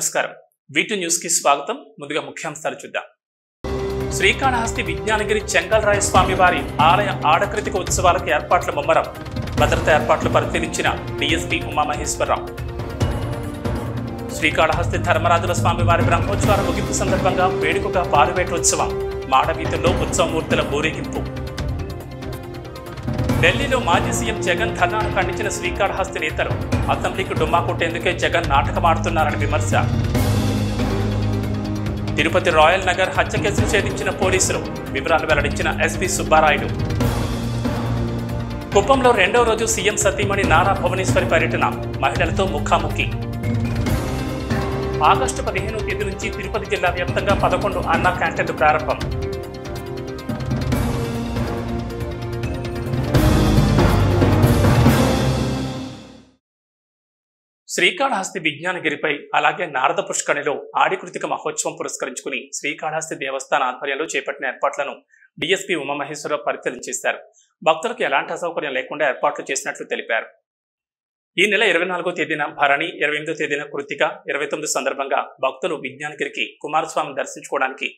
నమస్కారం V2 news కి స్వాగతం. ముందుగా ముఖ్యాంశాలు చూద్దాం. శ్రీకాళహస్తి విజ్ఞానగిరి చెంగల్రాయ స్వామి వారి ఆలయ ఆడకృతిక ఉత్సవాలకు ఏర్పాట్ల ముమ్మరం. భద్రతా ఏర్పాట్లు పరిశీలించిన DSP ఉమామహేశ్వరరావు. శ్రీకాళహస్తి ధర్మరాజుల స్వామి వారి బ్రహ్మోత్సవాల ముగింపు సందర్భంగా వేడుకగా పాలువేట ఉత్సవం. మాడవీధుల్లో ఉత్సవమూర్తుల ఊరేగింపు. ఢిల్లీలో మాజీ సీఎం జగన్ ధర్నాను ఖండించిన శ్రీకాళహస్తి నేతలు. అసెంబ్లీకి డుమ్మా కొట్టేందుకే జగన్ నాటకమాడుతున్నారని విమర్శ. తిరుపతి రాయల్ నగర్ హత్య కేసును ఛేదించిన పోలీసులు. వివరాలు వెల్లడించిన SP సుబ్బారాయుడు. కుప్పంలో రెండవ రోజు సీఎం సతీమణి నారా భువనేశ్వరి పర్యటన. మహిళలతో ముఖాముఖి. ఆగస్టు 15వ తేదీ నుంచి తిరుపతి జిల్లా వ్యాప్తంగా 11 అన్నా క్యాంటీన్లు ప్రారంభం. శ్రీకాళహస్తి విజ్ఞానగిరిపై అలాగే నారద పుష్కరిణిలో ఆడికృతిక మహోత్సవం పురస్కరించుకుని శ్రీకాళహస్తి దేవస్థాన ఆధ్వర్యంలో చేపట్టిన ఏర్పాట్లను DSP ఉమామహేశ్వరరావు పరిశీలన చేశారు. భక్తులకు ఎలాంటి అసౌకర్యం లేకుండా ఏర్పాట్లు చేసినట్లు తెలిపారు. ఈ నెల 24వ తేదీన భరణి, 28వ తేదీన కృతిక, 29 సందర్భంగా భక్తులు విజ్ఞానగిరికి కుమారస్వామిని దర్శించుకోవడానికి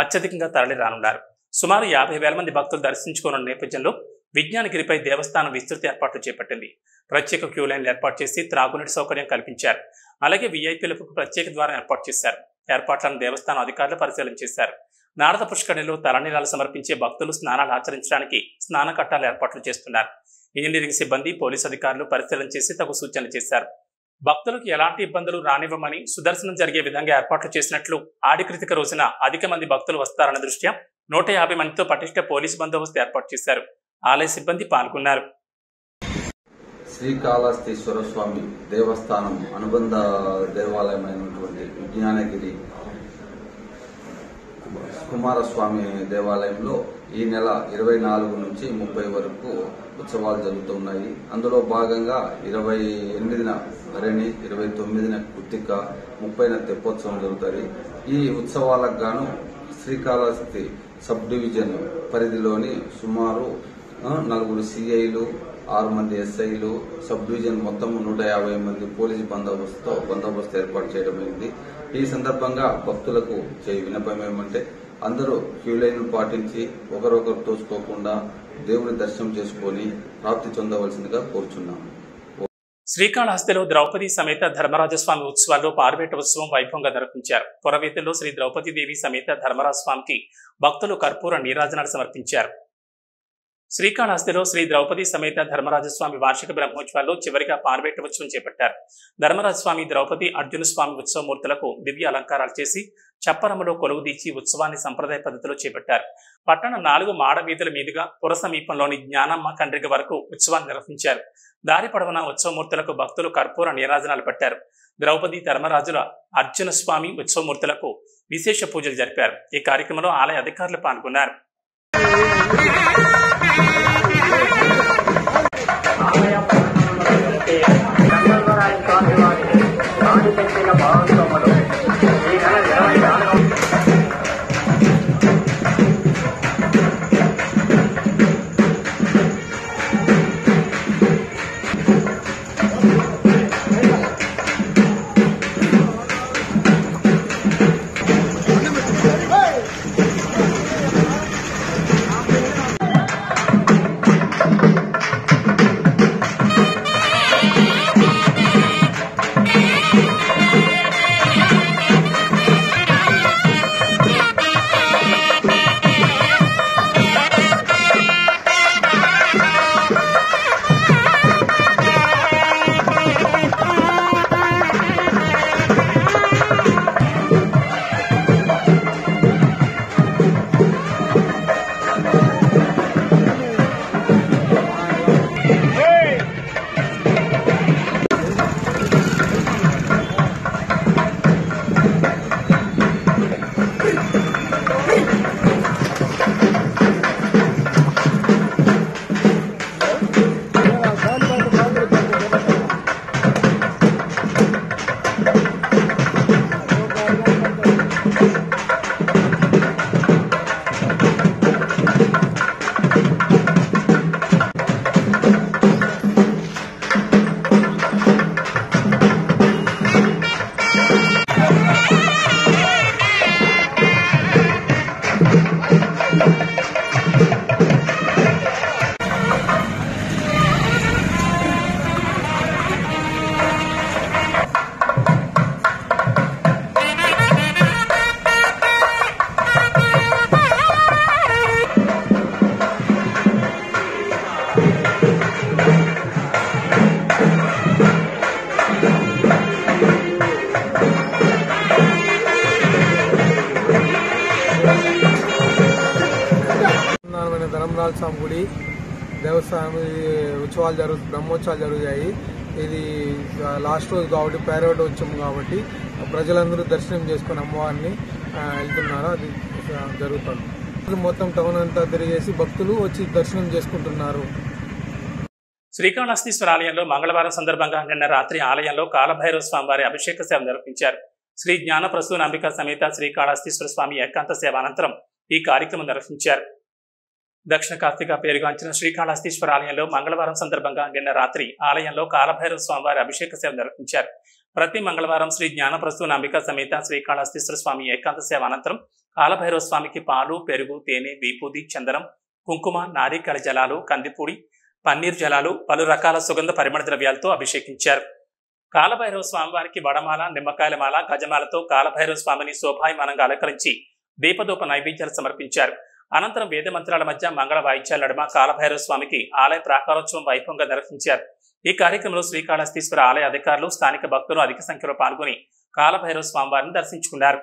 అత్యధికంగా తరలి రానున్నారు. సుమారు 50,000 మంది భక్తులు దర్శించుకోనున్న నేపథ్యంలో విజ్ఞానగిరిపై దేవస్థానం విస్తృత ఏర్పాట్లు చేపట్టింది. ప్రత్యేక క్యూ లైన్లు ఏర్పాటు చేసి త్రాగునీటి సౌకర్యం కల్పించారు. అలాగే VIPలకు ప్రత్యేక ద్వారం ఏర్పాటు చేశారు. ఏర్పాట్లను దేవస్థానం అధికారులు పరిశీలన చేశారు. నారద పుష్కరిణిలో తలనీలాలు సమర్పించే భక్తులు స్నానాలు ఆచరించడానికి స్నాన కట్టాలు ఏర్పాట్లు చేస్తున్నారు. ఇంజనీరింగ్ సిబ్బంది, పోలీసు అధికారులు పరిశీలన చేసి తగు సూచనలు చేశారు. భక్తులకు ఎలాంటి ఇబ్బందులు రానివ్వమని, సుదర్శనం జరిగే విధంగా ఏర్పాట్లు చేసినట్లు, ఆడికృతిక రోజున అధిక మంది భక్తులు వస్తారన్న దృష్ట్యా 150 మందితో పటిష్ట పోలీసు బందోబస్తు ఏర్పాటు చేశారు. ఆలయ సిబ్బంది పాల్గొన్నారు. శ్రీకాళహస్తీశ్వర స్వామి దేవస్థానం అనుబంధ దేవాలయమైనటువంటి విజ్ఞానగిరి కుమారస్వామి దేవాలయంలో ఈ నెల 24 నుంచి 30 వరకు ఉత్సవాలు జరుగుతున్నాయి. అందులో భాగంగా 28న భరణి, 29న కృతిక, 30న తెప్పోత్సవం జరుగుతుంది. ఈ ఉత్సవాలకు గాను శ్రీకాళహస్తి సబ్ డివిజన్ పరిధిలోని సుమారు 4 CIలు, 6 మంది SIలు, సబ్ డివిజన్ మొత్తం 150 మంది పోలీసు బందోబస్తు ఏర్పాటు చేయడమైంది. ఈ సందర్భంగా భక్తులకు విన్నపం ఏమంటే అందరూ క్యూ లైన్లు పాటించి ఒకరొకరు తోసుకోకుండా దేవుని దర్శనం చేసుకుని ప్రాప్తి చెందవలసిందిగా కోరుచున్నాము. శ్రీకాళహస్తిలో ద్రౌపది సమేత ధర్మరాజస్వామి ఉత్సవాల్లో పారువేట ఉత్సవం వైభవంగా నిర్వహించారు. పురవీధుల్లో శ్రీ ద్రౌపదీదేవి సమేత ధర్మరాజస్వామికి భక్తులు కర్పూర నీరాజనాలు సమర్పించారు. శ్రీకాళహస్తిలో శ్రీ ద్రౌపది సమేత ధర్మరాజస్వామి వార్షిక బ్రహ్మోత్సవాల్లో చివరిగా పారువేట ఉత్సవం చేపట్టారు. ధర్మరాజస్వామి, ద్రౌపది, అర్జున స్వామి ఉత్సవమూర్తులకు దివ్య అలంకారాలు చేసి చప్పరములో కొలువుదీర్చి ఉత్సవాన్ని సంప్రదాయ పద్ధతిలో చేపట్టారు. పట్టణ 4 మాడ వీధుల మీదుగా పుర సమీపంలోని జ్ఞానమ్మ కండ్రిగ వరకు ఉత్సవాన్ని నిర్వహించారు. దారి పొడవున ఉత్సవమూర్తులకు భక్తులు కర్పూర నీరాజనాలు పట్టారు. ద్రౌపది, ధర్మరాజుల, అర్జున స్వామి ఉత్సవమూర్తులకు విశేష పూజలు జరిపారు. ఈ కార్యక్రమంలో ఆలయ అధికారులు పాల్గొన్నారు. రంగాల స్వామి గుడి దేవస్థానం ఉత్సవాలు బ్రహ్మోత్సవాలు జరుగుతాయి. ఇది లాస్ట్ రోజు కాబట్టి పేరవటోత్సవం కాబట్టి ప్రజలందరూ దర్శనం చేసుకుని అమ్మవారిని వెళ్తున్నారు. అది జరుగుతుంది. మొత్తం టౌన్ అంతా తిరిగేసి భక్తులు వచ్చి దర్శనం చేసుకుంటున్నారు. శ్రీకాళహస్తీశ్వర ఆలయంలో మంగళవారం సందర్భంగా నిన్న రాత్రి ఆలయంలో కాలభైరవ స్వామివారి అభిషేక సేవ నిర్వహించారు. శ్రీ జ్ఞాన ప్రసూనాంబిక సమేత శ్రీకాళహస్తీశ్వర స్వామి ఏకాంత సేవ అనంతరం ఈ కార్యక్రమం నిర్వహించారు. దక్షిణ కాశీగా పేరుగాంచిన శ్రీకాళహస్తీశ్వర ఆలయంలో మంగళవారం సందర్భంగా నిన్న రాత్రి ఆలయంలో కాలభైరవ స్వామివారి అభిషేక సేవ నిర్వహించారు. ప్రతి మంగళవారం శ్రీ జ్ఞాన ప్రసూనాంబిక సమేత శ్రీకాళహస్తీశ్వర స్వామి ఏకాంత సేవ అనంతరం కాలభైరవ స్వామికి పాలు, పెరుగు, తేనె, విభూది, చందనం, కుంకుమ, నారికేళ జలాలు, కందిపూడి, పన్నీర్ జలాలు, పలు రకాల సుగంధ పరిమళ ద్రవ్యాలతో అభిషేకించారు. కాలభైరవ స్వామివారికి వడమాల, నిమ్మకాయల మాల, గజమాలతో కాలభైరవ స్వామిని శోభాయమానంగా అలంకరించి దీపదూప నైవేద్యాలు సమర్పించారు. అనంతరం వేద మంత్రాల మధ్య మంగళ వాయిద్యాల నడుమ కాలభైరవ స్వామికి ఆలయ ప్రాకారోత్సవం వైభవంగా నిర్వహించారు. ఈ కార్యక్రమంలో శ్రీకాళహస్తీశ్వర ఆలయ అధికారులు, స్థానిక భక్తులు అధిక సంఖ్యలో పాల్గొని కాలభైరవ స్వామివారిని దర్శించుకున్నారు.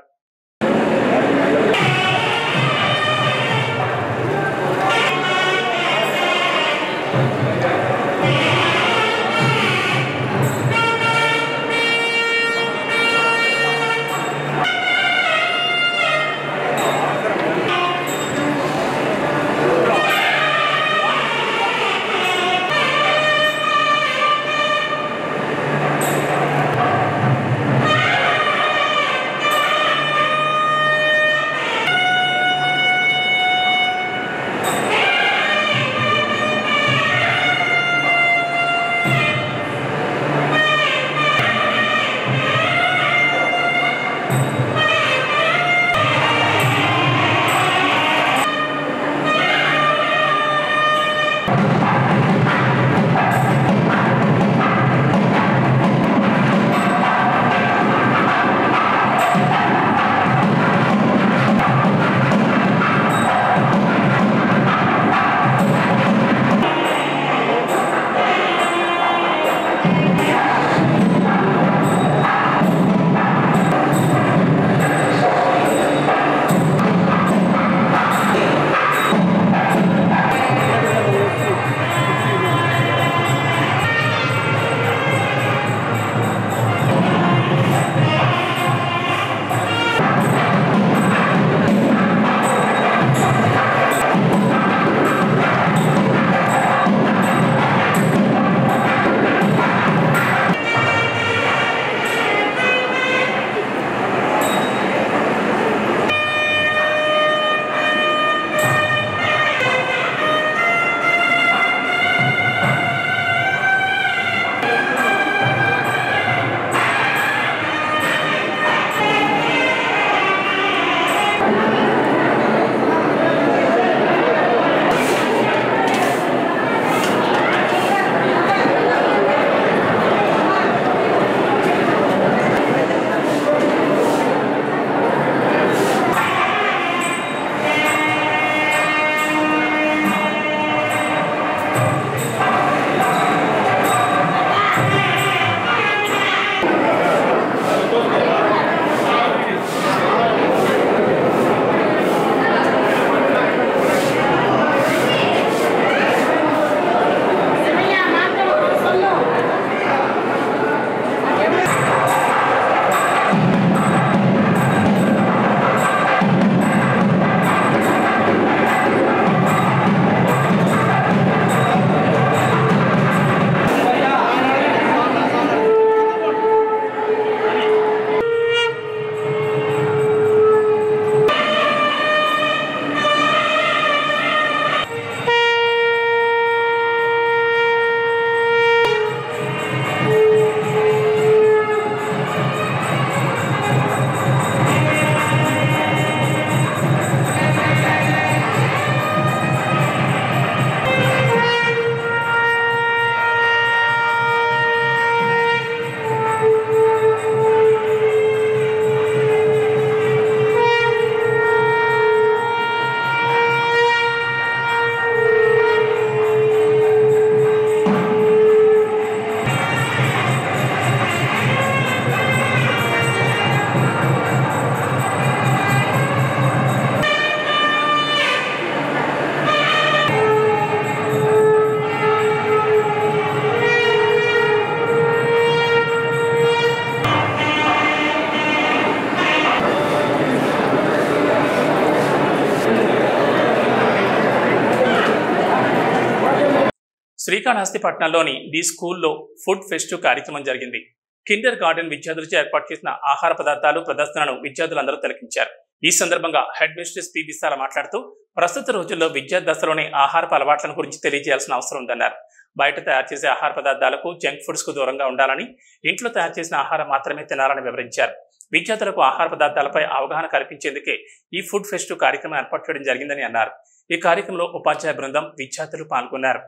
శ్రీకాళహస్తిపట్నంలోని ది స్కూల్లో ఫుడ్ ఫెస్ట్ కార్యక్రమం జరిగింది. కిండర్ గార్డెన్ విద్యార్థులచే ఏర్పాటు చేసిన ఆహార పదార్థాలు ప్రదర్శనను విద్యార్థులందరూ తిలకించారు. ఈ సందర్భంగా హెడ్ మిస్ట్రెస్ పి విశాల మాట్లాడుతూ ప్రస్తుత రోజుల్లో విద్యా దశలోనే ఆహారపు అలవాట్లను గురించి తెలియజేయాల్సిన అవసరం ఉందన్నారు. బయట తయారు చేసే ఆహార పదార్థాలకు, జంక్ ఫుడ్స్ కు దూరంగా ఉండాలని, ఇంట్లో తయారు చేసిన ఆహారం మాత్రమే తినాలని వివరించారు. విద్యార్థులకు ఆహార పదార్థాలపై అవగాహన కల్పించేందుకే ఈ ఫుడ్ ఫెస్ట్ కార్యక్రమం ఏర్పాటు చేయడం జరిగిందని అన్నారు. ఈ కార్యక్రమంలో ఉపాధ్యాయ బృందం, విద్యార్థులు పాల్గొన్నారు.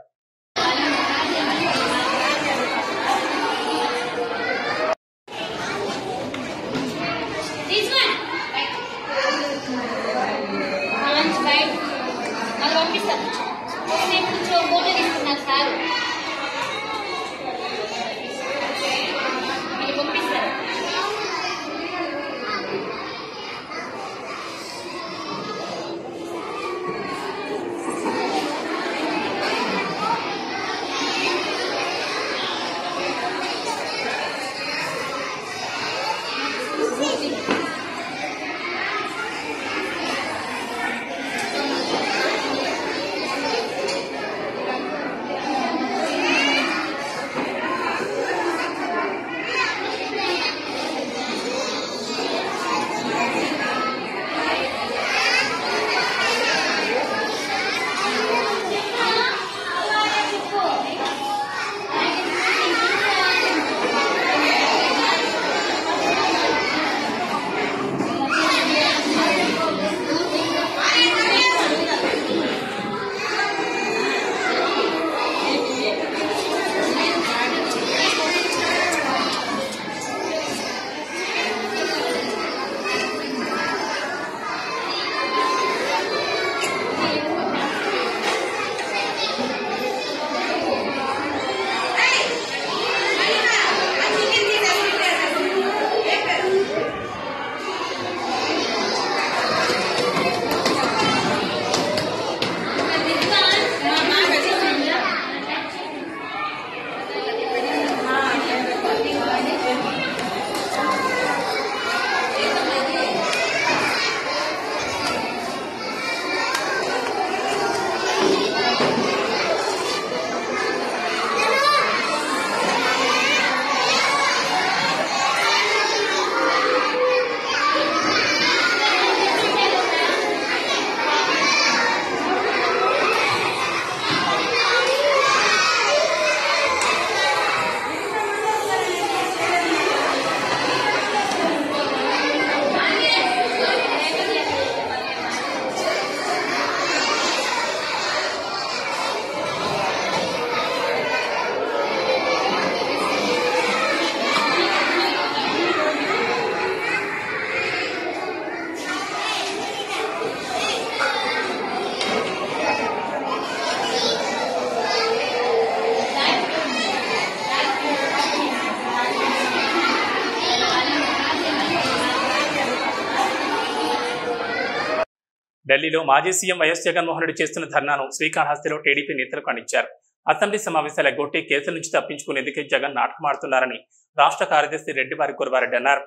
ఢిల్లీలో మాజీ సీఎం వైఎస్ జగన్మోహన్ రెడ్డి చేస్తున్న ధర్నాను శ్రీకాళహస్తిలో టీడీపీ నేతలు ఖండించారు. అసెంబ్లీ సమావేశాలు ఎగ్గొట్టి కేసుల నుంచి తప్పించుకునేందుకే జగన్ నాటకమాడుతున్నారని రాష్ట్ర కార్యదర్శి రెడ్డివారి గురువారెడ్డి అన్నారు.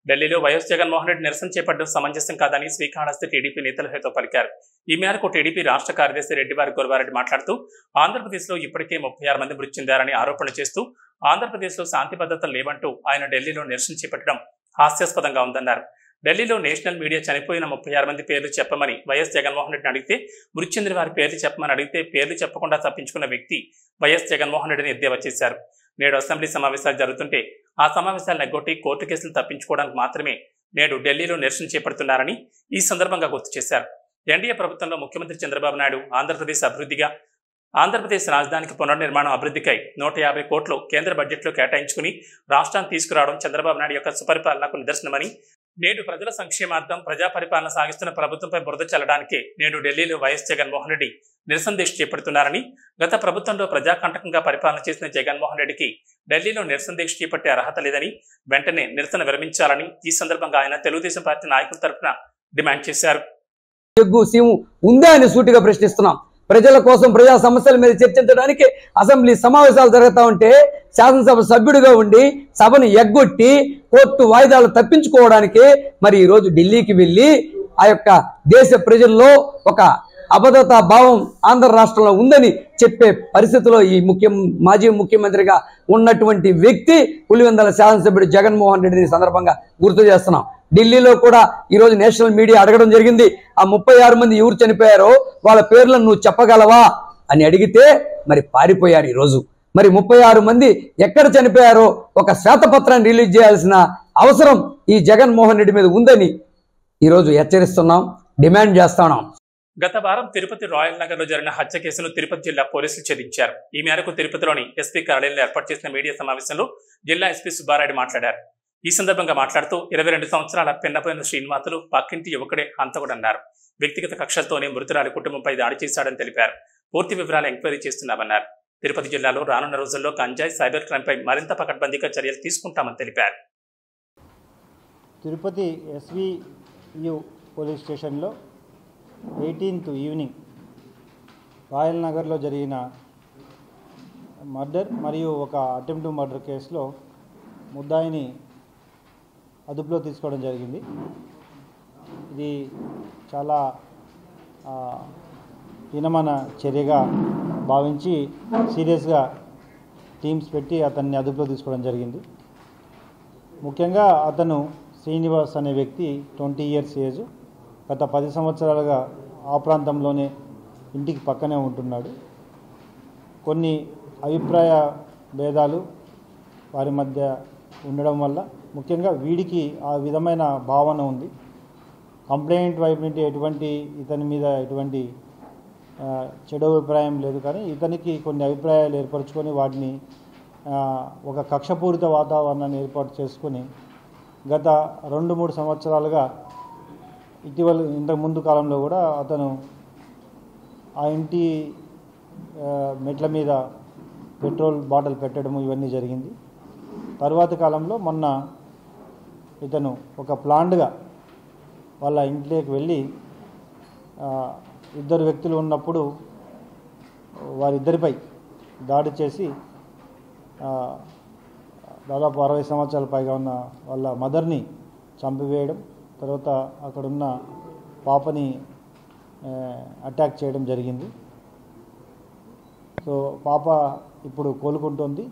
ఢిల్లీలో వైఎస్ జగన్మోహన్ రెడ్డి నిరసన చేపట్టడం సమంజసం కాదని శ్రీకాళహస్తి టీడీపీ నేతలు హేతో పలికారు. ఈ మేరకు టీడీపీ రాష్ట్ర కార్యదర్శి రెడ్డివారి గురువారెడ్డి మాట్లాడుతూ ఆంధ్రప్రదేశ్లో ఇప్పటికే 36 మంది మృతి చెందారని ఆరోపణలు చేస్తూ ఆంధ్రప్రదేశ్లో శాంతి భద్రతలు లేవంటూ ఆయన ఢిల్లీలో నిరసన చేపట్టడం హాస్యాస్పదంగా ఉందన్నారు. ఢిల్లీలో నేషనల్ మీడియా చనిపోయిన 36 మంది పేర్లు చెప్పమని వైఎస్ జగన్మోహన్ రెడ్డిని అడిగితే, మృతి చెందిన వారి పేర్లు చెప్పమని అడిగితే పేర్లు చెప్పకుండా తప్పించుకున్న వ్యక్తి వైఎస్ జగన్మోహన్ రెడ్డిని ఎద్దేవా చేశారు. నేడు అసెంబ్లీ సమావేశాలు జరుగుతుంటే ఆ సమావేశాలను ఎగ్గొట్టి కోర్టు కేసులు తప్పించుకోవడానికి మాత్రమే నేడు ఢిల్లీలో నిరసన చేపడుతున్నారని ఈ సందర్భంగా గుర్తు చేశారు. ఎన్డీఏ ప్రభుత్వంలో ముఖ్యమంత్రి చంద్రబాబు నాయుడు ఆంధ్రప్రదేశ్ రాజధానికి పునర్నిర్మాణం అభివృద్ధికై 150 కోట్లు కేంద్ర బడ్జెట్లో కేటాయించుకుని రాష్ట్రాన్ని తీసుకురావడం చంద్రబాబు నాయుడు యొక్క సుపరిపాలనకు నిదర్శనమని, నేడు ప్రజల సంక్షేమార్థం ప్రజా పరిపాలన సాగిస్తున్న ప్రభుత్వంపై బురద చల్లడానికి నేడు ఢిల్లీలో వైఎస్ జగన్మోహన్ రెడ్డి నిరసన దీక్ష చేపడుతున్నారని, గత ప్రభుత్వంలో ప్రజాకంటకంగా పరిపాలన చేసిన జగన్మోహన్ రెడ్డికి ఢిల్లీలో నిరసన దీక్ష చేపట్టే అర్హత లేదని, వెంటనే నిరసన విరమించాలని ఈ సందర్భంగా ఆయన తెలుగుదేశం పార్టీ నాయకుల తరఫున డిమాండ్ చేశారు. ఉందా అని సూటిగా ప్రశ్నిస్తున్నాం. ప్రజల కోసం ప్రజా సమస్యల మీద చర్చించడానికి అసెంబ్లీ సమావేశాలు జరుగుతూ ఉంటే శాసనసభ సభ్యుడిగా ఉండి సభను ఎగ్గొట్టి కోర్టు వాయిదాలు తప్పించుకోవడానికి మరి ఈరోజు ఢిల్లీకి వెళ్ళి ఆ యొక్క దేశ ప్రజల్లో ఒక అభద్రతా భావం ఆంధ్ర రాష్ట్రంలో ఉందని చెప్పే పరిస్థితిలో ఈ మాజీ ముఖ్యమంత్రిగా ఉన్నటువంటి వ్యక్తి పులివెందుల శాసనసభ్యుడు జగన్మోహన్ రెడ్డిని సందర్భంగా గుర్తు చేస్తున్నాం. ఢిల్లీలో కూడా ఈరోజు నేషనల్ మీడియా అడగడం జరిగింది, ఆ 36 మంది ఎవరు చనిపోయారో వాళ్ళ పేర్లను నువ్వు చెప్పగలవా అని అడిగితే మరి పారిపోయారు. ఈరోజు మరి 36 మంది ఎక్కడ చనిపోయారో ఒక శ్వేతపత్రాన్ని రిలీజ్ చేయాల్సిన అవసరం ఈ జగన్మోహన్ రెడ్డి మీద ఉందని ఈరోజు హెచ్చరిస్తున్నాం, డిమాండ్ చేస్తున్నాం. గత వారం తిరుపతి రాయల్ నగర్ లో జరిగిన హత్య కేసును తిరుపతి జిల్లా పోలీసులు ఛేదించారు. ఈ మేరకు తిరుపతిలోని ఎస్పీ కార్యాలయంలో ఏర్పాటు చేసిన మీడియా సమావేశంలో జిల్లా ఎస్పీ సుబ్బారెడ్డి మాట్లాడారు. ఈ సందర్భంగా మాట్లాడుతూ 22 సంవత్సరాల పెన్నపోయిన శ్రీనివాసులు పక్కింటి యువకుడే హంతకుడన్నారు. వ్యక్తిగత కక్షలతోనే మృతురాలి కుటుంబంపై దాడి చేశాడని తెలిపారు. పూర్తి వివరాలు ఎంక్వైరీ చేస్తున్నామన్నారు. తిరుపతి జిల్లాలో రానున్న రోజుల్లో గంజాయి సైబర్ క్రైమ్పై మరింత పకడ్బందీగా చర్యలు తీసుకుంటామని తెలిపారు. తిరుపతి ఎస్వియు పోలీస్ స్టేషన్లో 18th ఈవినింగ్ రాయల్ నగర్లో జరిగిన మర్డర్ మరియు ఒక అటెంప్ట్ మర్డర్ కేసులో ముద్దాయిని అదుపులో తీసుకోవడం జరిగింది. ఇది చాలా హీనమైన చర్యగా భావించి సీరియస్గా టీమ్స్ పెట్టి అతన్ని అదుపులో తీసుకోవడం జరిగింది. ముఖ్యంగా అతను శ్రీనివాస్ అనే వ్యక్తి 20 years ఏజ్, గత 10 సంవత్సరాలుగా ఆ ప్రాంతంలోనే ఇంటికి పక్కనే ఉంటున్నాడు. కొన్ని అభిప్రాయ భేదాలు వారి మధ్య ఉండడం వల్ల ముఖ్యంగా వీడికి ఆ విధమైన భావన ఉంది. కంప్లైంట్ వైపు నుండి ఇతని మీద ఎటువంటి చెడు అభిప్రాయం లేదు, కానీ ఇతనికి కొన్ని అభిప్రాయాలు ఏర్పరచుకొని వాటిని ఒక కక్షపూరిత వాతావరణాన్ని ఏర్పాటు చేసుకొని గత 2-3 సంవత్సరాలుగా ఇంతకు ముందు కాలంలో కూడా అతను ఆ ఇంటి మెట్ల మీద పెట్రోల్ బాటిల్ పెట్టడము ఇవన్నీ జరిగింది. తరువాతి కాలంలో మొన్న ఇతను ఒక ప్లాన్డ్గా వాళ్ళ ఇంట్లోకి వెళ్ళి 2 వ్యక్తులు ఉన్నప్పుడు వారిద్దరిపై దాడి చేసి దాదాపు 60 సంవత్సరాల పైగా ఉన్న వాళ్ళ మదర్ని చంపివేయడం, తర్వాత అక్కడున్న పాపని అటాక్ చేయడం జరిగింది. సో పాప ఇప్పుడు కోలుకుంటోంది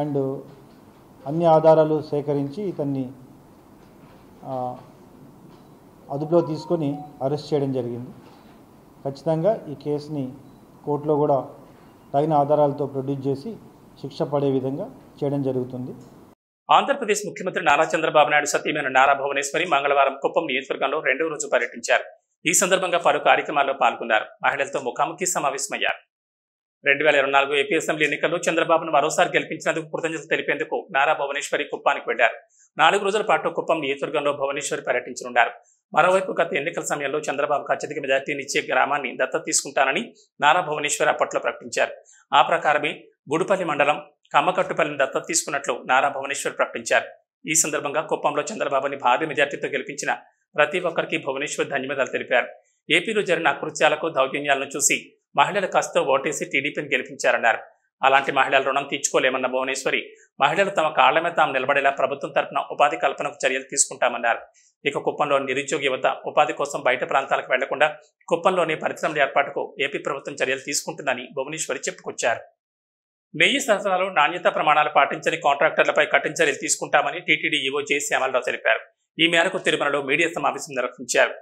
అండ్ అన్ని ఆధారాలు సేకరించి ఇతన్ని అదుపులో తీసుకొని అరెస్ట్ చేయడం జరిగింది. ఖచ్చితంగా ఈ కేసుని కోర్టులో కూడా తగిన ఆధారాలతో ప్రొడ్యూస్ చేసి శిక్ష పడే విధంగా చేయడం జరుగుతుంది. ఆంధ్రప్రదేశ్ ముఖ్యమంత్రి నారా చంద్రబాబు నాయుడు సతీమణి నారా భువనేశ్వరి మంగళవారం కుప్పం నియోజకవర్గంలో 2వ రోజు పర్యటించారు. ఈ సందర్భంగా పలు కార్యక్రమాల్లో పాల్గొన్నారు. మహిళలతో ముఖాముఖి సమావేశమయ్యారు. 2024 ఏపీ అసెంబ్లీ ఎన్నికల్లో చంద్రబాబును మరోసారి గెలిపించినందుకు కృతజ్ఞతలు తెలిపేందుకు నారా భువనేశ్వరి కుప్పానికి వెళ్లారు. 4 రోజుల పాటు కుప్పం నియోజకవర్గంలో భువనేశ్వరి పర్యటించనున్నారు. మరోవైపు గత ఎన్నికల సమయంలో చంద్రబాబుకు అత్యధిక మెజార్టీనిచ్చే గ్రామాన్ని దత్తత తీసుకుంటానని నారా భువనేశ్వరి అప్పట్లో ప్రకటించారు. ఆ ప్రకారమే గుడిపల్లి మండలం కమ్మకట్టుపల్లిని దత్తత తీసుకున్నట్లు నారా భువనేశ్వరి ప్రకటించారు. ఈ సందర్భంగా కుప్పంలో చంద్రబాబుని భారీ మెజార్టీతో గెలిపించిన ప్రతి ఒక్కరికి భువనేశ్వర్ ధన్యవాదాలు తెలిపారు. ఏపీలో జరిగిన అకృత్యాలకు దౌర్జన్యాలను చూసి మహిళల కాస్త ఓటేసి టీడీపీని గెలిపించారన్నారు. అలాంటి మహిళల రుణం తీర్చుకోలేమన్న భువనేశ్వరి మహిళలు తమ కాళ్ల మీద తాము నిలబడేలా ప్రభుత్వం తరపున ఉపాధి కల్పనకు చర్యలు తీసుకుంటామన్నారు. ఇక కుప్పంలోని నిరుద్యోగ యువత ఉపాధి కోసం బయట ప్రాంతాలకు వెళ్లకుండా కుప్పంలోని పరిశ్రమల ఏర్పాటుకు ఏపీ ప్రభుత్వం చర్యలు తీసుకుంటుందని భువనేశ్వరి చెప్పుకొచ్చారు. నెయ్యి సరఫరాలో నాణ్యతా ప్రమాణాలు పాటించని కాంట్రాక్టర్లపై కఠిన చర్యలు తీసుకుంటామని టీటీడీ ఈవో జె శ్యామలరావు తెలిపారు. ఈ మేరకు తిరుమలలో మీడియా సమావేశం నిర్వహించారు.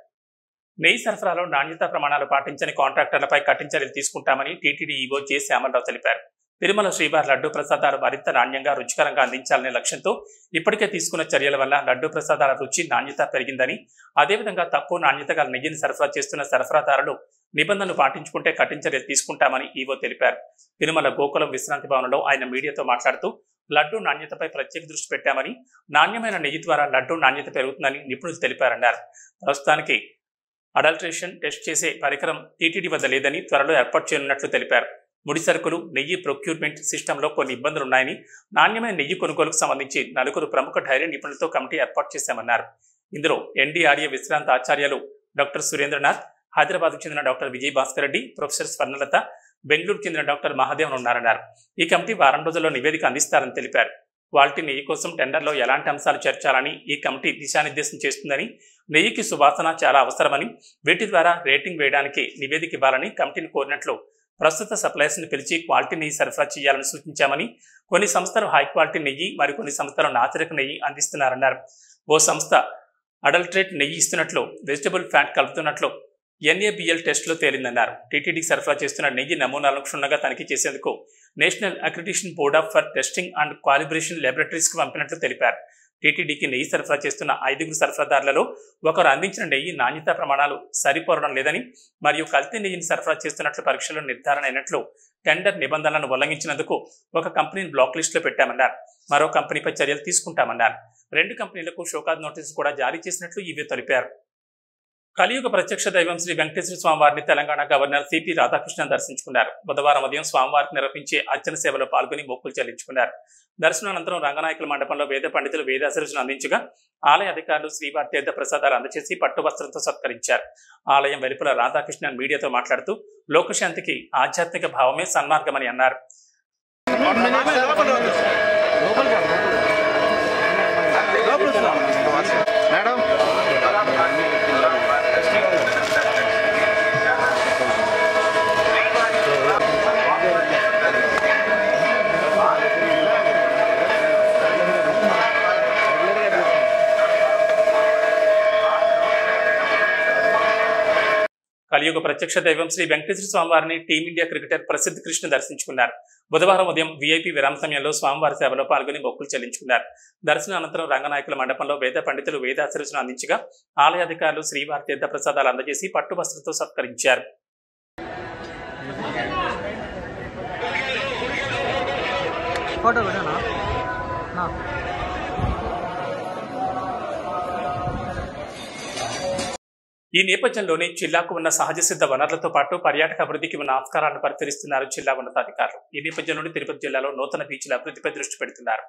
నెయ్యి సరఫరాలో నాణ్యతా ప్రమాణాలు పాటించని కాంట్రాక్టర్లపై కఠిన చర్యలు తీసుకుంటామని టీటీడీ ఈవో జె శ్యామలరావు తెలిపారు. తిరుమల శ్రీవారి లడ్డూ ప్రసాదాలు మరింత నాణ్యంగా రుచికరంగా అందించాలనే లక్ష్యంతో ఇప్పటికే తీసుకున్న చర్యల వల్ల లడ్డూ ప్రసాదాల రుచి నాణ్యత పెరిగిందని, అదేవిధంగా తక్కువ నాణ్యత గల నెయ్యిని సరఫరా చేస్తున్న సరఫరాదారులు నిబంధనలు పాటించుకుంటే కఠిన చర్యలు తీసుకుంటామని ఈవో తెలిపారు. తిరుమల గోకులం విశ్రాంతి భవనంలో ఆయన మీడియాతో మాట్లాడుతూ లడ్డూ నాణ్యతపై ప్రత్యేక దృష్టి పెట్టామని, నాణ్యమైన నెయ్యి ద్వారా లడ్డూ నాణ్యత పెరుగుతుందని నిపుణులు తెలిపారన్నారు. ప్రస్తుతానికి అడల్ట్రేషన్ టెస్ట్ చేసే పరికరం టీటీడీ వద్ద లేదని త్వరలో ఏర్పాటు చేయనున్నట్లు తెలిపారు. ముడి సరుకులు నెయ్యి ప్రొక్యూర్మెంట్ సిస్టంలో కొన్ని ఇబ్బందులున్నాయని, నాణ్యమైన నెయ్యి కొనుగోలుకు సంబంధించి 4 ప్రముఖ డైరీ నిపుణులతో కమిటీ ఏర్పాటు చేశామన్నారు. ఇందులో ఎన్డీఆర్ఏ విశ్రాంత ఆచార్యులు డాక్టర్ సురేంద్రనాథ్, హైదరాబాద్కు చెందిన డాక్టర్ విజయ్ భాస్కర్ రెడ్డి, ప్రొఫెసర్ స్వర్ణలత, బెంగళూరుకు చెందిన డాక్టర్ మహాదేవన్ ఉన్నారన్నారు. ఈ కమిటీ వారం రోజుల్లో నివేదిక అందిస్తారని తెలిపారు. క్వాలిటీ నెయ్యి కోసం టెండర్లో ఎలాంటి అంశాలు చేర్చాలని ఈ కమిటీ దిశానిర్దేశం చేస్తుందని, నెయ్యికి సువాసన చాలా అవసరమని, వీటి ద్వారా రేటింగ్ వేయడానికి నివేదిక ఇవ్వాలని కమిటీని కోరినట్లు ప్రస్తుత సప్లయర్స్ని పిలిచి క్వాలిటీ నెయ్యి సరఫరా చేయాలని సూచించామని, కొన్ని సంస్థలు హై క్వాలిటీ నెయ్యి, మరికొన్ని సంస్థలు నాసిరక నెయ్యి అందిస్తున్నారన్నారు. ఓ సంస్థ అడల్ట్రేట్ నెయ్యి ఇస్తున్నట్లు, వెజిటబుల్ ఫ్యాట్ కలుపుతున్నట్లు NABL టెస్టులో తేలిందన్నారు. టీటీడీకి సరఫరా చేస్తున్న నెయ్యి నమూనాలను క్షుణ్ణంగా తనిఖీ చేసేందుకు national accreditation board for testing and calibration ల్యాబొరేటరీస్కి పంపినట్లు తెలిపారు. టీటీడీకి నెయ్యి సరఫరా చేస్తున్న 5 సరఫరాదారులలో ఒకరు అందించిన నెయ్యి నాణ్యతా ప్రమాణాలు సరిపోరడం లేదని, మరియు కల్తీ నెయ్యిని సరఫరా చేస్తున్నట్లు పరీక్షలో నిర్ధారణ అయినట్లు, టెండర్ నిబంధనలను ఉల్లంఘించినందుకు ఒక కంపెనీని బ్లాక్ లిస్టులో పెట్టామన్నారు. మరో కంపెనీపై చర్యలు తీసుకుంటామన్నారు. 2 కంపెనీలకు షోకాజ్ నోటీసు కూడా జారీ చేసినట్లు ఈవో తెలిపారు. కలియుగ ప్రత్యక్ష దైవం శ్రీ వెంకటేశ్వర స్వామివారిని తెలంగాణ గవర్నర్ CP రాధాకృష్ణన్ దర్శించుకున్నారు. బుధవారం ఉదయం స్వామివారికి నిర్వహించే అర్చన సేవలో పాల్గొని మొక్కులు చెల్లించుకున్నారు. దర్శనానంతరం రంగనాయకుల మండపంలో వేద పండితులు వేదాశీర్వచనం అందించగా ఆలయ అధికారులు శ్రీవారి తీర్థ ప్రసాదాలు అందజేసి పట్టు వస్త్రంతో సత్కరించారు. ఆలయం వెలుపల రాధాకృష్ణన్ మీడియాతో మాట్లాడుతూ లోకశాంతికి ఆధ్యాత్మిక భావమే సన్మార్గమని అన్నారు. కలియుగ ప్రత్యక్ష దైవం శ్రీ వెంకటేశ్వర స్వామివారిని టీమిండియా క్రికెటర్ ప్రసిద్ధ్ కృష్ణ దర్శించుకున్నారు. బుధవారం ఉదయం VIP విరామ సమయంలో స్వామివారి సేవలో పాల్గొని మొక్కులు చెల్లించుకున్నారు. దర్శనం అనంతరం రంగనాయకుల మండపంలో వేద పండితులు వేదాశీర్వచనం అందించగా ఆలయ అధికారులు శ్రీవారి తీర్థ ప్రసాదాలు అందజేసి పట్టు వస్త్రంతో సత్కరించారు. ఈ నేపథ్యంలోనే జిల్లాకు ఉన్న సహజ సిద్ధ వనరులతో పాటు పర్యాటక అభివృద్ధికి ఉన్న ఆస్కారాలను పరిశీలిస్తున్నారు జిల్లా ఉన్నతాధికారులు. ఈ నేపథ్యంలోనే తిరుపతి జిల్లాలో నూతన బీచ్ల అభివృద్ధిపై దృష్టి పెడుతున్నారు.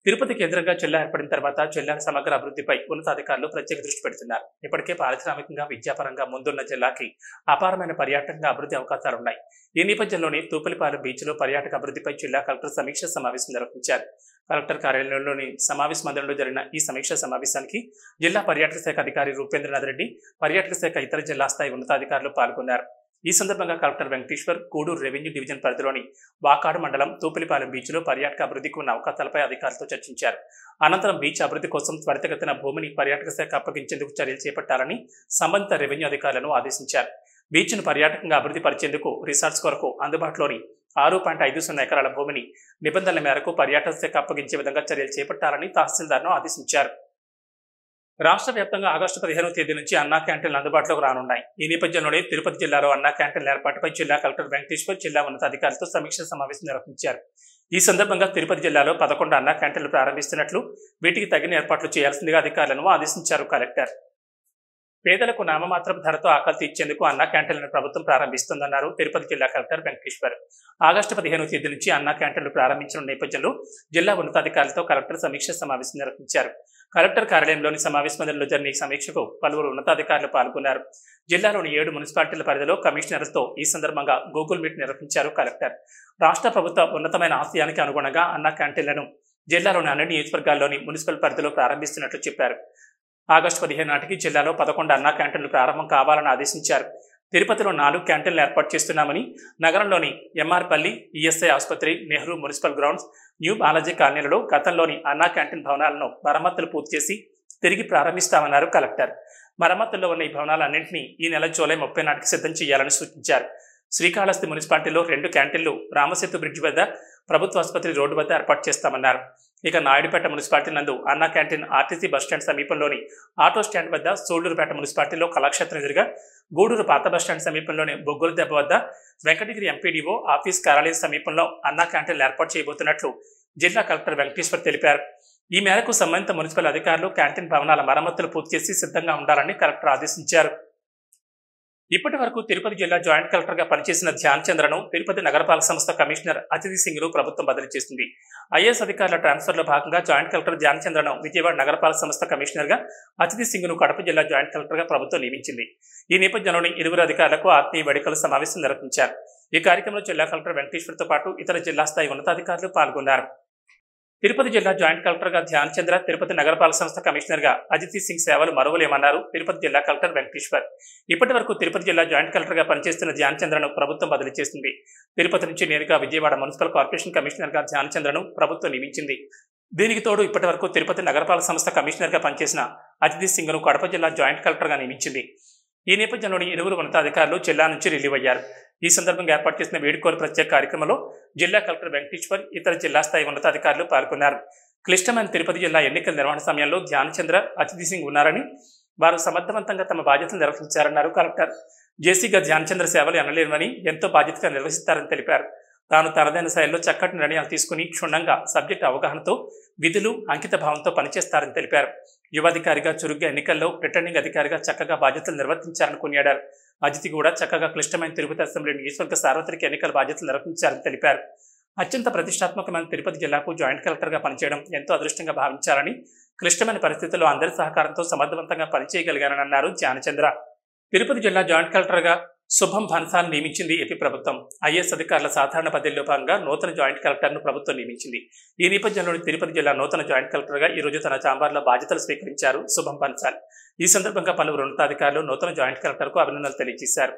తిరుపతి కేంద్రంగా జిల్లా ఏర్పడిన తర్వాత జిల్లా సమగ్ర అభివృద్ధిపై ఉన్నతాధికారులు ప్రత్యేక దృష్టి పెడుతున్నారు. ఇప్పటికే పారిశ్రామికంగా, విద్యాపరంగా ముందున్న జిల్లాకి అపారమైన పర్యాటకంగా అభివృద్ధి అవకాశాలున్నాయి. ఈ నేపథ్యంలోనే తూపలిపాలెం బీచ్లో పర్యాటక అభివృద్ధిపై జిల్లా కలెక్టర్ సమీక్ష సమావేశం నిర్వహించారు. కలెక్టర్ కార్యాలయంలోని సమావేశ మందిరంలో జరిగిన ఈ సమీక్షా సమావేశానికి జిల్లా పర్యాటక శాఖ అధికారి రూపేంద్రనాథ్ రెడ్డి, పర్యాటక శాఖ ఇతర జిల్లా స్థాయి ఉన్నతాధికారులు పాల్గొన్నారు. ఈ సందర్భంగా collector Venkateshwar Gudur revenue division పరిధిలోని వాకాడు మండలం తూపలిపాలెం బీచ్లో పర్యాటక అభివృద్ధికి ఉన్న అవకాశాలపై అధికారులతో చర్చించారు. అనంతరం బీచ్ అభివృద్ధి కోసం త్వరితగతిన భూమిని పర్యాటక శాఖ అప్పగించేందుకు చర్యలు చేపట్టాలని సంబంధిత రెవెన్యూ అధికారులను ఆదేశించారు. బీచ్ను పర్యాటకంగా అభివృద్ధి పరిచేందుకు రిసార్ట్స్ కొరకు అందుబాటులోని 6.50 ఎకరాల భూమిని నిబంధనల మేరకు పర్యాటక శాఖ అప్పగించే విధంగా చర్యలు చేపట్టాలని తహసీల్దార్ను ఆదేశించారు. రాష్ట్ర వ్యాప్తంగా ఆగస్టు 15వ తేదీ నుంచి అన్నా క్యాంటీన్లు అందుబాటులోకి రానున్నాయి. ఈ నేపథ్యంలోనే తిరుపతి జిల్లాలో అన్నా క్యాంటీన్ల ఏర్పాటుపై జిల్లా కలెక్టర్ వెంకటేశ్వర్ జిల్లా ఉన్నతాధికారులతో సమీక్ష సమావేశం నిర్వహించారు. ఈ సందర్భంగా తిరుపతి జిల్లాలో 11 అన్నా క్యాంటీన్లు ప్రారంభిస్తున్నట్లు, వీటికి తగిన ఏర్పాట్లు చేయాల్సిందిగా అధికారులను ఆదేశించారు కలెక్టర్. పేదలకు నామమాత్రం ధరతో ఆకలి తీర్చేందుకు అన్నా క్యాంటీన్లను ప్రభుత్వం ప్రారంభిస్తుందన్నారు తిరుపతి జిల్లా కలెక్టర్ వెంకటేశ్వర్. ఆగస్టు 15వ తేదీ నుంచి అన్నా క్యాంటీన్లు ప్రారంభించిన నేపథ్యంలో జిల్లా ఉన్నతాధికారులతో కలెక్టర్ సమీక్ష సమావేశం నిర్వహించారు. కలెక్టర్ కార్యాలయంలోని సమావేశ మందిరంలో జరిగిన ఈ సమీక్షకు పలువురు ఉన్నతాధికారులు పాల్గొన్నారు. జిల్లాలోని 7 మున్సిపాలిటీల పరిధిలో కమిషనర్లతో ఈ సందర్భంగా గూగుల్ మీట్ నిర్వహించారు కలెక్టర్. రాష్ట్ర ప్రభుత్వ ఉన్నతమైన ఆశయానికి అనుగుణంగా అన్నా క్యాంటీన్లను జిల్లాలోని అన్ని నియోజకవర్గాల్లోని మున్సిపల్ పరిధిలో ప్రారంభిస్తున్నట్లు చెప్పారు. ఆగస్టు 15 నాటికి జిల్లాలో 11 అన్నా క్యాంటీన్లు ప్రారంభం కావాలని ఆదేశించారు. తిరుపతిలో 4 క్యాంటీన్లు ఏర్పాటు చేస్తున్నామని, నగరంలోని MR పల్లి, ESI ఆసుపత్రి, Nehru municipal grounds, new Balaji కాలనీలలో గతంలోని అన్నా క్యాంటీన్ భవనాలను మరమ్మతులు పూర్తి చేసి తిరిగి ప్రారంభిస్తామన్నారు కలెక్టర్. మరమ్మతుల్లో ఉన్న ఈ భవనాలన్నింటినీ ఈ నెల జూలై 30 నాటికి సిద్ధం చేయాలని సూచించారు. శ్రీకాళహస్తి మున్సిపాలిటీలో 2 క్యాంటీన్లు రామసేతు బ్రిడ్జ్ వద్ద, ప్రభుత్వ ఆసుపత్రి రోడ్డు వద్ద ఏర్పాటు చేస్తామన్నారు. ఇక నాయుడుపేట మున్సిపాలిటీ నందు అన్నా క్యాంటీన్ RTC బస్టాండ్ సమీపంలోని ఆటో స్టాండ్ వద్ద, సూళ్లూరుపేట మున్సిపాలిటీలో కళాక్షేత్రం ఎదురుగా, గూడూరు పాత బస్టాండ్ సమీపంలోని బొగ్గుల దెబ్బ వద్ద, వెంకటగిరి MPDO ఆఫీస్ కార్యాలయం సమీపంలో అన్నా క్యాంటీన్లు ఏర్పాటు చేయబోతున్నట్లు జిల్లా కలెక్టర్ వెంకటేశ్వర్ తెలిపారు. ఈ మేరకు సంబంధిత మున్సిపల్ అధికారులు క్యాంటీన్ భవనాల మరమ్మతులు పూర్తి చేసి సిద్ధంగా ఉండాలని కలెక్టర్ ఆదేశించారు. ఇప్పటి వరకు తిరుపతి జిల్లా జాయింట్ కలెక్టర్ గా పనిచేసిన ధ్యాన్ చంద్రను తిరుపతి నగరపాలక సంస్థ కమిషనర్ అతిథి సింగ్ ను ప్రభుత్వం బదిలీ చేసింది. IAS అధికారుల ట్రాన్స్ఫర్ లో భాగంగా జాయింట్ కలెక్టర్ ధ్యాన్ చంద్రను విజయవాడ నగరపాలక సంస్థ కమిషనర్ గా, అతిథి సింగ్ ను కడప జిల్లా జాయింట్ కలెక్టర్ గా ప్రభుత్వం నియమించింది. ఈ నేపథ్యంలోని ఇరువురు అధికారులకు ఆత్మీయ వేడుకల సమావేశం నిర్వహించారు. ఈ కార్యక్రమంలో జిల్లా కలెక్టర్ వెంకటేశ్వర్తో పాటు ఇతర జిల్లా స్థాయి ఉన్నతాధికారులు పాల్గొన్నారు. తిరుపతి జిల్లా జాయింట్ కలెక్టర్గా ధ్యాన్ చంద్ర, తిరుపతి నగరపాలక సంస్థ కమిషనర్గా అజిత్ సింగ్ సేవలు మరువలేమన్నారు తిరుపతి జిల్లా కలెక్టర్ వెంకటేశ్వర్. ఇప్పటి వరకు తిరుపతి జిల్లా జాయింట్ కలెక్టర్గా పనిచేస్తున్న ధ్యాన్ చంద్రను ప్రభుత్వం బదిలీ చేసింది. తిరుపతి నుంచి నేరుగా విజయవాడ మున్సిపల్ కార్పొరేషన్ కమిషనర్గా ధ్యాన్ చంద్రను ప్రభుత్వం నియమించింది. దీనికి తోడు ఇప్పటి వరకు తిరుపతి నగరపాలక సంస్థ కమిషనర్గా పనిచేసిన అజిత్ సింగ్ను కడప జిల్లా జాయింట్ కలెక్టర్గా నియమించింది. ఈ నేపథ్యంలోని ఇరువురు ఉన్నతాధికారులు జిల్లా నుంచి రిలీవ్ అయ్యారు. ఈ సందర్భంగా ఏర్పాటు చేసిన వేడుకోలు ప్రత్యేక కార్యక్రమంలో జిల్లా కలెక్టర్ వెంకటేశ్వర్, ఇతర జిల్లా స్థాయి ఉన్నతాధికారులు పాల్గొన్నారు. క్లిష్టమైన తిరుపతి జిల్లా ఎన్నికల నిర్వహణ సమయంలో ధ్యాన్ చంద్ర, అజిత్ సింగ్ ఉన్నారని, వారు సమర్థవంతంగా తమ బాధ్యతలు నిర్వహించారన్నారు కలెక్టర్. జేసీగా ధ్యాన్ చంద్ర సేవలు ఎనలేనివని, ఎంతో బాధ్యతగా నిర్వహిస్తారని తెలిపారు. తాను తనదైన శైలిలో చక్కటి నిర్ణయాలు తీసుకుని క్షుణ్ణంగా సబ్జెక్టు అవగాహనతో విధులు అంకిత భావంతో పనిచేస్తారని తెలిపారు. యువాధికారిగా చురుగ్గా ఎన్నికల్లో రిటర్నింగ్ అధికారిగా చక్కగా బాధ్యతలు నిర్వర్తించారని కొనియాడారు. అజిత్ కూడా చక్కగా క్లిష్టమైన తిరుపతి అసెంబ్లీ నియోజకవర్గ సార్వత్రిక ఎన్నికల బాధ్యతలు నిర్వహించారని తెలిపారు. అత్యంత ప్రతిష్టాత్మకమైన తిరుపతి జిల్లాకు జాయింట్ కలెక్టర్గా పనిచేయడం ఎంతో అదృష్టంగా భావించారని, క్లిష్టమైన పరిస్థితుల్లో అందరి సహకారంతో సమర్థవంతంగా పనిచేయగలిగారని అన్నారు ధ్యాన్ చంద్ర. తిరుపతి జిల్లా జాయింట్ కలెక్టర్గా శుభం భన్సాల్ నియమించింది ఏపీ ప్రభుత్వం. ఐఏఎస్ అధికారుల సాధారణ బదిలీలో భాగంగా నూతన జాయింట్ కలెక్టర్ను ప్రభుత్వం నియమించింది. ఈ నేపథ్యంలోని తిరుపతి జిల్లా నూతన జాయింట్ కలెక్టర్గా ఈ రోజు తన చాంబర్లో బాధ్యతలు స్వీకరించారు శుభం భన్సాల్. ఈ సందర్భంగా పలువురు ఉన్నతాధికారులు నూతన జాయింట్ కలెక్టర్కు అభినందనలు తెలియజేశారు.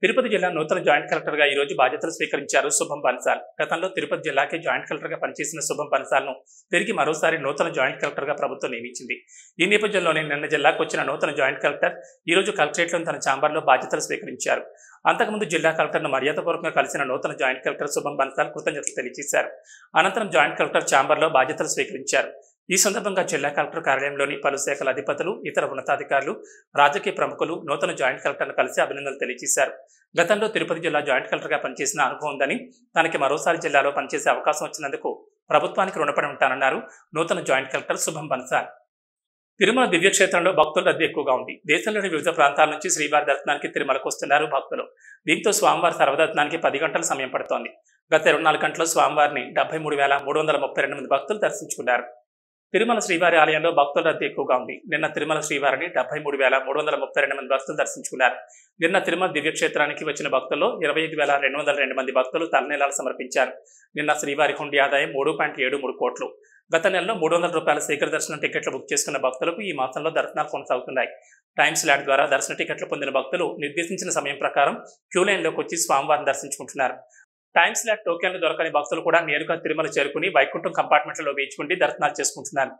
తిరుపతి జిల్లా నూతన జాయింట్ కలెక్టర్గా ఈ రోజు బాధ్యతలు స్వీకరించారు శుభం బన్సాల్. గతంలో తిరుపతి జిల్లాకే జాయింట్ కలెక్టర్గా పనిచేసిన శుభం బన్సాల్ను తిరిగి మరోసారి నూతన జాయింట్ కలెక్టర్గా ప్రభుత్వం నియమించింది. ఈ నేపథ్యంలోనే నిన్న జిల్లాకు వచ్చిన నూతన జాయింట్ కలెక్టర్ ఈ రోజు కలెక్టరేట్లోని తన ఛాంబర్లో బాధ్యతలు స్వీకరించారు. అంతకుముందు జిల్లా కలెక్టర్ను మర్యాదపూర్వకంగా కలిసిన నూతన జాయింట్ కలెక్టర్ శుభం బన్సాల్ కృతజ్ఞతలు తెలియజేశారు. అనంతరం జాయింట్ కలెక్టర్ ఛాంబర్లో బాధ్యతలు స్వీకరించారు. ఈ సందర్భంగా జిల్లా కలెక్టర్ కార్యాలయంలోని పలు శాఖల అధిపతులు, ఇతర ఉన్నతాధికారులు, రాజకీయ ప్రముఖులు నూతన జాయింట్ కలెక్టర్ను కలిసి అభినందనలు తెలియజేశారు. గతంలో తిరుపతి జిల్లా జాయింట్ కలెక్టర్గా పనిచేసిన అనుభవం ఉందని, తనకి మరోసారి జిల్లాలో పనిచేసే అవకాశం వచ్చినందుకు ప్రభుత్వానికి రుణపడి ఉంటానన్నారు నూతన జాయింట్ కలెక్టర్ శుభం బన్సాల్. తిరుమల దివ్యక్షేత్రంలో భక్తుల రద్దీ ఎక్కువగా ఉంది. దేశంలోని వివిధ ప్రాంతాల నుంచి శ్రీవారి దర్శనానికి తిరుమలకు వస్తున్నారు భక్తులు. దీంతో స్వామివారి సర్వదర్శనానికి 10 గంటల సమయం పడుతోంది. గత 24 గంటల్లో స్వామివారిని 73,332 మంది భక్తులు దర్శించుకున్నారు. తిరుమల శ్రీవారి ఆలయంలో భక్తుల రద్దీ ఎక్కువగా ఉంది. నిన్న తిరుమల శ్రీవారిని 73,332 మంది భక్తులు దర్శించుకున్నారు. నిన్న తిరుమల దివ్యక్షేత్రానికి వచ్చిన భక్తుల్లో 25,202 మంది భక్తులు తలనీలాలు సమర్పించారు. నిన్న శ్రీవారి హుండీ ఆదాయం 3.73 కోట్లు. గత నెలలో 300 రూపాయల శీఘ్ర దర్శనం టికెట్లు బుక్ చేసుకున్న భక్తులకు ఈ మాసంలో దర్శనాలు కొనసాగుతున్నాయి. టైమ్స్ ల్యాడ్ ద్వారా దర్శన టికెట్లు పొందిన భక్తులు నిర్దేశించిన సమయం ప్రకారం క్యూ లైన్లోకి వచ్చి స్వామివారిని దర్శించుకుంటున్నారు. టైమ్స్ ల్యాడ్ టోకెన్లు దొరకని భక్తులు కూడా నేరుగా తిరుమల చేరుకుని వైకుంఠం కంపార్ట్మెంట్లలో వేచి ఉండి దర్శనాలు చేసుకుంటున్నారు.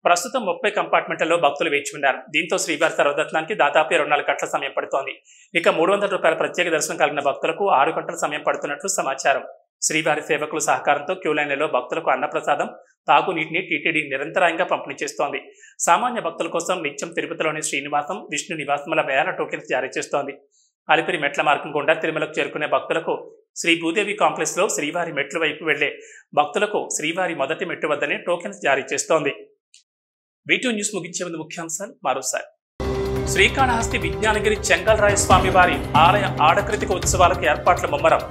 ప్రస్తుతం 30 కంపార్ట్మెంట్లలో భక్తులు వేచి ఉన్నారు. దీంతో శ్రీవారి సర్వదర్శనానికి దాదాపు 24 గంటల సమయం పడుతోంది. ఇక 300 రూపాయల ప్రత్యేక దర్శనం కలిగిన భక్తులకు 6 గంటల సమయం పడుతున్నట్లు సమాచారం. శ్రీవారి సేవకుల సహకారంతో క్యూ లైన్లలో భక్తులకు అన్నప్రసాదం, తాగునీటిని టీటీడీ నిరంతరాయంగా పంపిణీ చేస్తోంది. సామాన్య భక్తుల కోసం నిత్యం తిరుపతిలోని శ్రీనివాసం, విష్ణు నివాసముల వేల టోకెన్స్ జారీ చేస్తోంది. అలిపిరి మెట్ల మార్గం గుండా తిరుమలకు చేరుకునే భక్తులకు శ్రీ భూదేవి కాంప్లెక్స్ లో శ్రీవారి మెట్ల వైపు వెళ్లే భక్తులకు శ్రీవారి మొదటి మెట్టు వద్దనే టోకెన్స్ జారీ చేస్తోంది. వీటూ న్యూస్ ముగించే ముందు ముఖ్యాంశాలు మరోసారి. శ్రీకాళహస్తి విజ్ఞానగిరి చెంగల్రాయ స్వామివారి ఆలయ ఆడకృతిక ఉత్సవాలకు ఏర్పాట్ల ముమ్మరం.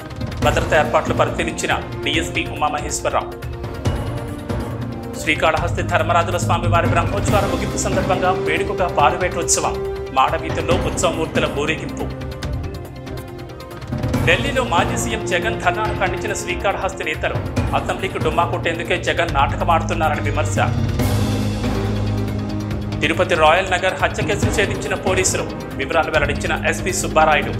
భద్రతా ఏర్పాట్లు పరిశీలించిన డీఎస్పీ ఉమామహేశ్వరరావు. శ్రీకాళహస్తి ధర్మరాజుల స్వామివారి బ్రహ్మోత్సవాల ముగింపు సందర్భంగా వేడుకగా పాలువేట ఉత్సవం. మాడవీధుల్లో ఉత్సవమూర్తుల ఊరేగింపు. ఢిల్లీలో మాజీ సీఎం జగన్ ధర్నాను ఖండించిన శ్రీకాళహస్తి నేతలు. అసెంబ్లీకి డుమ్మా కొట్టేందుకే జగన్ నాటకమాడుతున్నారని విమర్శ. తిరుపతి రాయల్ నగర్ హత్య కేసును ఛేదించిన పోలీసులు. వివరాలు వెల్లడించిన ఎస్పీ సుబ్బారాయుడు.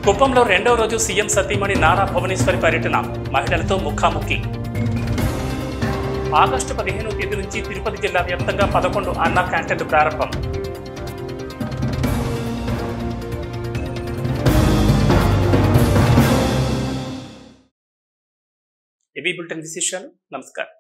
కుప్పంలో 2వ రోజు సీఎం సతీమణి నారా భువనేశ్వరి పర్యటన. మహిళలతో ముఖాముఖి. ఆగస్టు 15వ తేదీ నుంచి తిరుపతి జిల్లా వ్యాప్తంగా 11 అన్నా క్యాంటీన్లు ప్రారంభం. ఇవి బులెటిన్ విశేషాలు. నమస్కారం.